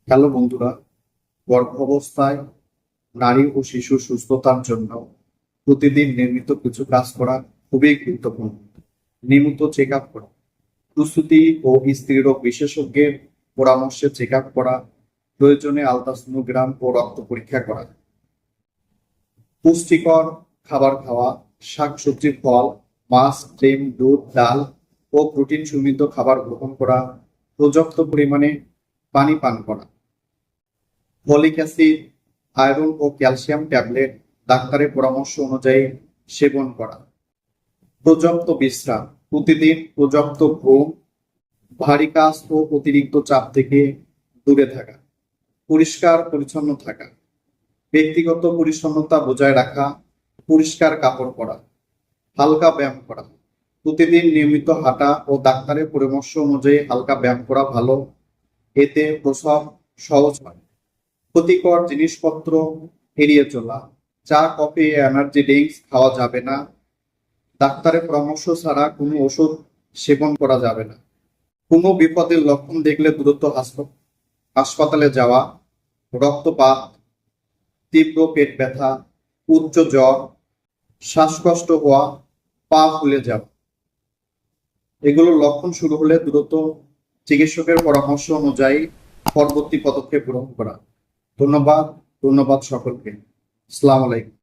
Hello বন্ধুরা, গর্ভাবস্থায় নারী ও শিশুর সুস্থতার জন্য প্রতিদিন নিয়মিত কিছু কাজ করা খুবই গুরুত্বপূর্ণ। নিয়মিত চেক আপ করা, প্রসূতি ও স্ত্রীরোগ বিশেষজ্ঞের পরামর্শে চেক আপ করা, প্রয়োজনে আলট্রাসোনোগ্রাম ও রক্ত পরীক্ষা করা, পুষ্টিকর খাবার খাওয়া, শাকসবজি, ফল, মাছ, ডিম, দুধ, ডাল ও প্রোটিন সমৃদ্ধ খাবার গ্রহণ করা, পর্যাপ্ত পরিমাণে পানি পান করা, ফলিক অ্যাসিড, আয়রন ও ক্যালসিয়াম ট্যাবলেট ডাক্তারের পরামর্শ অনুযায়ী সেবন করা, পর্যাপ্ত বিশ্রাম, প্রতিদিন পর্যাপ্ত ঘুম, ভারী কাজ ও অতিরিক্ত চাপ থেকে দূরে থাকা, পরিষ্কার পরিচ্ছন্ন থাকা, ব্যক্তিগত পরিচ্ছন্নতা বজায় রাখা, পরিষ্কার কাপড় পরা, হালকা ব্যায়াম করা, প্রতিদিন নিয়মিত হাঁটা ও ডাক্তারের পরামর্শ অনুযায়ী হালকা ব্যায়াম করা ভালো। এতে প্রসব সহজ হয়। ক্ষতিকর জিনিসপত্র এড়িয়ে চলা, চা, কফি, এনার্জি ড্রিঙ্কস খাওয়া যাবে না। ডাক্তারের পরামর্শ ছাড়া কোনো ওষুধ সেবন করা যাবে না। কোনো বিপদের লক্ষণ দেখলে দ্রুত হাসপাতালে যাওয়া। রক্তপাত, তীব্র পেট ব্যথা, উচ্চ জ্বর, শ্বাসকষ্ট হওয়া, পা ফুলে যাওয়া, এগুলোর লক্ষণ শুরু হলে দ্রুত চিকিৎসকের পরামর্শ অনুযায়ী পরবর্তী পদক্ষেপ গ্রহণ করা। ধন্যবাদ। ধন্যবাদ সকলকে। আসসালামু আলাইকুম।